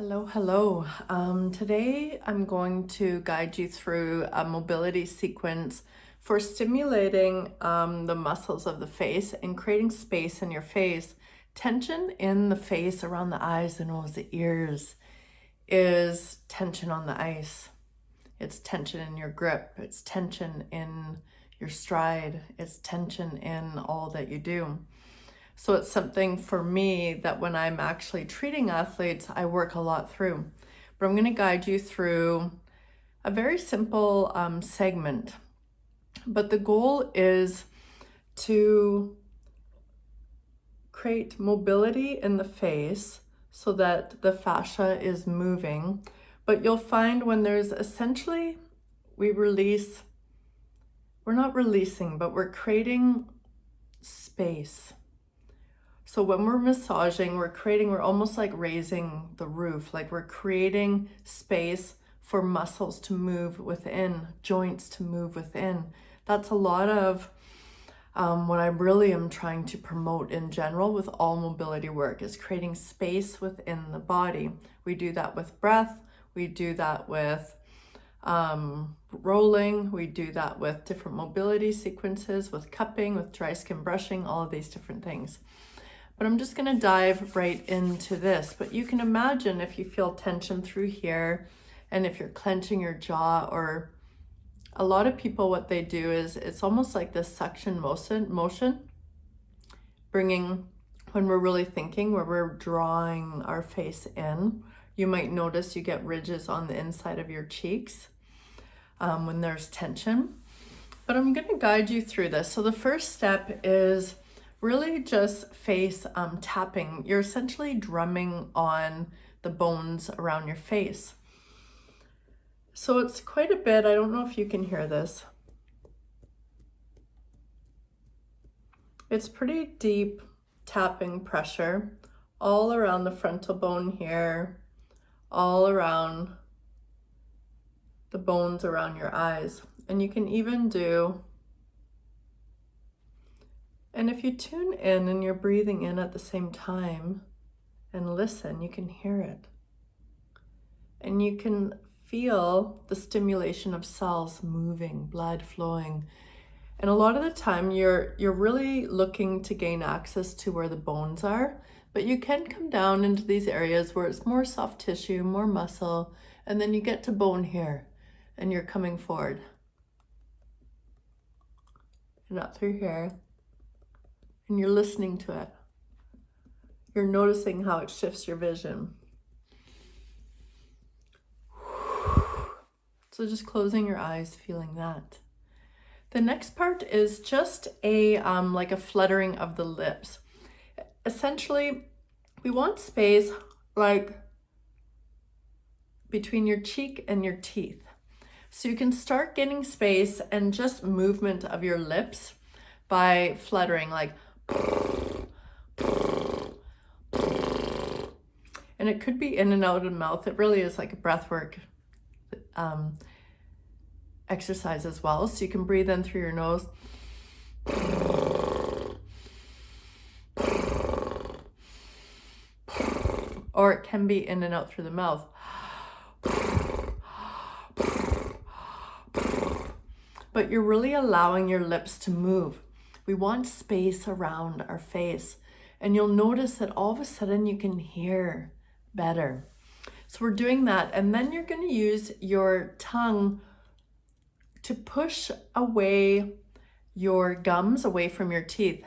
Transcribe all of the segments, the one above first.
Hello. Today I'm going to guide you through a mobility sequence for stimulating the muscles of the face and creating space in your face. Tension in the face, around the eyes, the nose, the ears is tension on the ice. It's tension in your grip. It's tension in your stride. It's tension in all that you do. So it's something for me that when I'm actually treating athletes, I work a lot through. But I'm going to guide you through a very simple segment. But the goal is to create mobility in the face so that the fascia is moving. But you'll find when there's essentially, we're not releasing, but we're creating space. So when we're massaging, we're almost like raising the roof, like we're creating space for muscles to move within, joints to move within. That's a lot of what I really am trying to promote in general with all mobility work, is creating space within the body. We do that with breath. We do that with rolling. We do that with different mobility sequences, with cupping, with dry skin brushing, all of these different things. But I'm just going to dive right into this. But you can imagine if you feel tension through here and if you're clenching your jaw, or a lot of people, what they do is it's almost like this suction motion, bringing, when we're really thinking, where we're drawing our face in. You might notice you get ridges on the inside of your cheeks when there's tension. But I'm going to guide you through this. So the first step is really just face tapping. You're essentially drumming on the bones around your face. So it's quite a bit. I don't know if you can hear this. It's pretty deep tapping pressure all around the frontal bone here, all around the bones around your eyes. And you can even do, and if you tune in and you're breathing in at the same time and listen, you can hear it. And you can feel the stimulation of cells moving, blood flowing. And a lot of the time you're really looking to gain access to where the bones are, but you can come down into these areas where it's more soft tissue, more muscle, and then you get to bone here and you're coming forward. And up through here. And you're listening to it. You're noticing how it shifts your vision. So just closing your eyes, feeling that. The next part is just like a fluttering of the lips. Essentially, we want space like between your cheek and your teeth. So you can start getting space and just movement of your lips by fluttering, like, and it could be in and out of the mouth. It really is like a breath work exercise as well. So you can breathe in through your nose. Or it can be in and out through the mouth. But you're really allowing your lips to move. We want space around our face. And you'll notice that all of a sudden you can hear better. So we're doing that. And then you're going to use your tongue to push away your gums away from your teeth.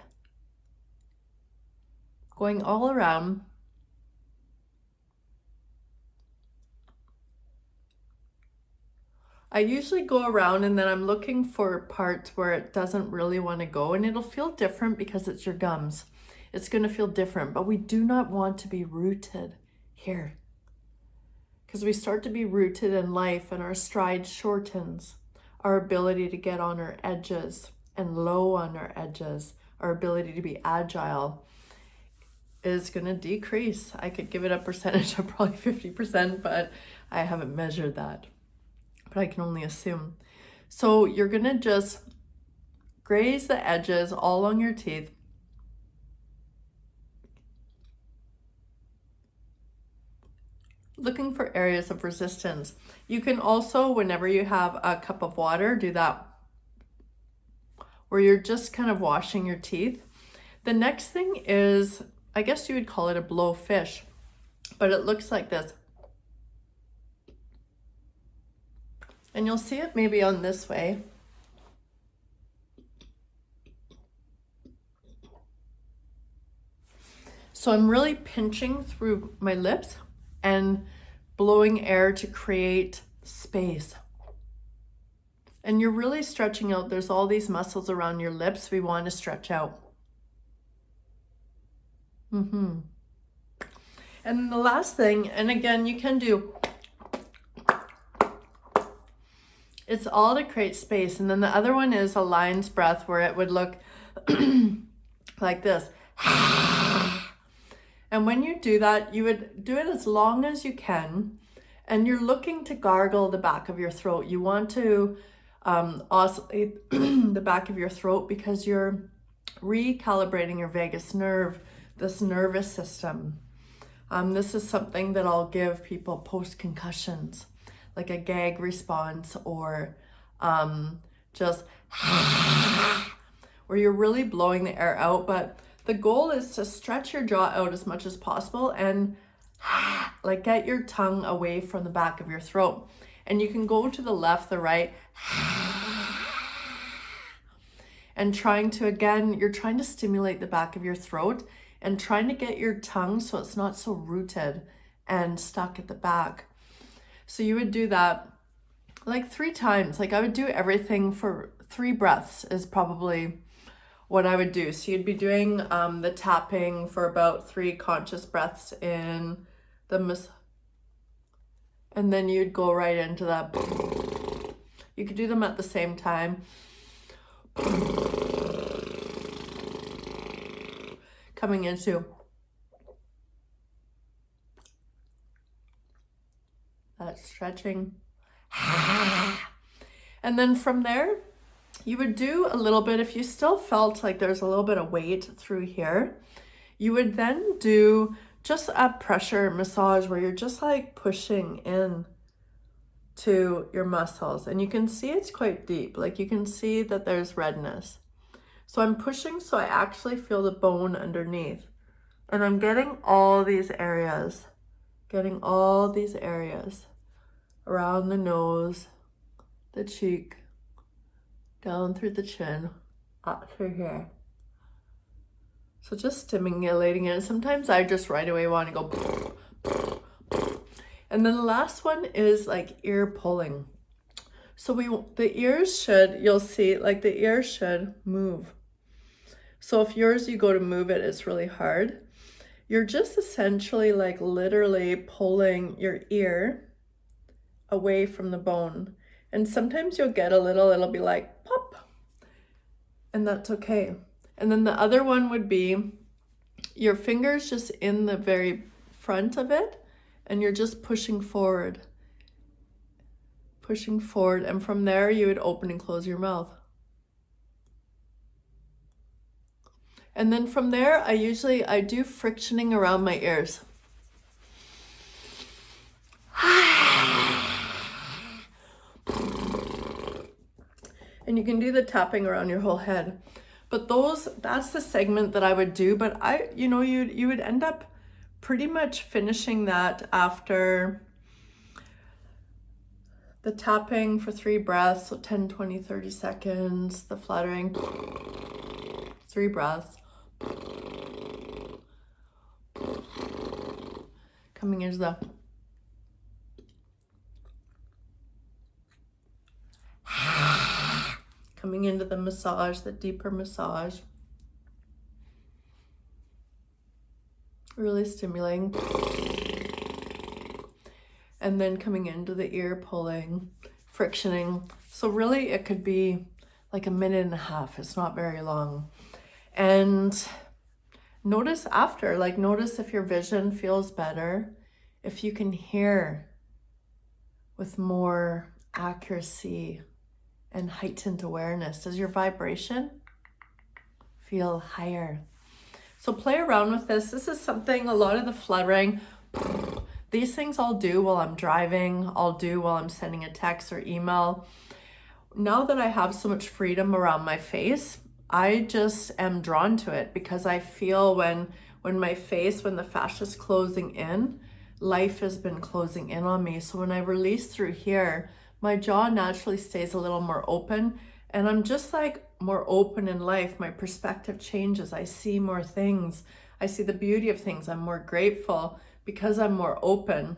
Going all around. I usually go around and then I'm looking for parts where it doesn't really want to go, and it'll feel different because it's your gums. It's going to feel different, but we do not want to be rooted here, because we start to be rooted in life and our stride shortens. Our ability to get on our edges and low on our edges, our ability to be agile is going to decrease. I could give it a percentage of probably 50%, but I haven't measured that. But I can only assume. So you're going to just graze the edges all along your teeth. looking for areas of resistance. You can also, whenever you have a cup of water, do that where you're just kind of washing your teeth. The next thing is, I guess you would call it a blowfish, but it looks like this. And you'll see it maybe on this way. So I'm really pinching through my lips and blowing air to create space. And you're really stretching out. There's all these muscles around your lips we want to stretch out. And the last thing, and again, you can do, it's all to create space. And then the other one is a lion's breath, where it would look like this. And when you do that, you would do it as long as you can. And you're looking to gargle the back of your throat. You want to oscillate the back of your throat because you're recalibrating your vagus nerve, this nervous system. This is something that I'll give people post-concussions, like a gag response, or just where you're really blowing the air out. But the goal is to stretch your jaw out as much as possible and like get your tongue away from the back of your throat. And you can go to the left, the right, and trying to, again, you're trying to stimulate the back of your throat and trying to get your tongue so it's not so rooted and stuck at the back. So you would do that like 3 times. Like I would do everything for 3 breaths is probably what I would do. So you'd be doing the tapping for about 3 conscious breaths in the and then you'd go right into that. You could do them at the same time. Coming into that stretching. And then from there, you would do a little bit, if you still felt like there's a little bit of weight through here, you would then do just a pressure massage where you're just like pushing in to your muscles. And you can see it's quite deep. Like you can see that there's redness. So I'm pushing so I actually feel the bone underneath. And I'm getting all these areas around the nose, the cheek, down through the chin, up through here. So just stimulating it. Sometimes I just right away want to go. And then the last one is like ear pulling. So the ears should, you'll see, like the ears should move. So if yours, you go to move it, it's really hard. You're just essentially like literally pulling your ear away from the bone. And sometimes you'll get a little, it'll be like pop, and that's okay. And then the other one would be your fingers just in the very front of it, and you're just pushing forward. And from there, you would open and close your mouth. And then from there, I do frictioning around my ears. And you can do the tapping around your whole head. But that's the segment that I would do. But you would end up pretty much finishing that after the tapping for 3 breaths, so 10, 20, 30 seconds, the fluttering, 3 breaths. Coming into the massage, the deeper massage. Really stimulating. And then coming into the ear pulling, frictioning. So really it could be like 1.5 minutes. It's not very long. And notice after, notice if your vision feels better, if you can hear with more accuracy and heightened awareness. Does your vibration feel higher? So play around with this. This is something, a lot of the fluttering, These things I'll do while I'm driving, I'll do while I'm sending a text or email. Now that I have so much freedom around my face, I just am drawn to it because I feel when my face, when the fascia is closing in, life has been closing in on me. So when I release through here, my jaw naturally stays a little more open, and I'm just like more open in life. My perspective changes. I see more things. I see the beauty of things. I'm more grateful because I'm more open.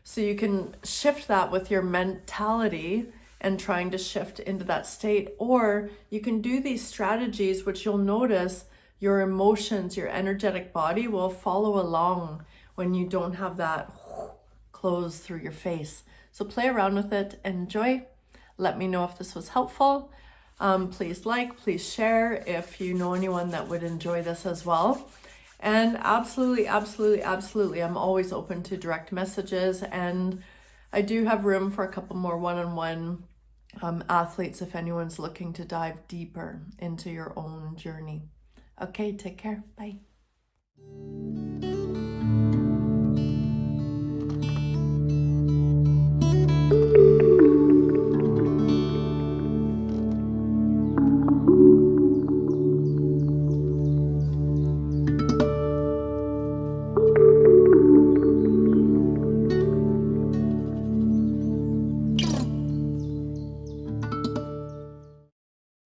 So you can shift that with your mentality and trying to shift into that state, or you can do these strategies, which you'll notice your emotions, your energetic body will follow along when you don't have that close through your face. So play around with it, enjoy. Let me know if this was helpful. Please like, please share if you know anyone that would enjoy this as well. And absolutely, I'm always open to direct messages, and I do have room for a couple more one-on-one athletes if anyone's looking to dive deeper into your own journey. Okay, take care. Bye.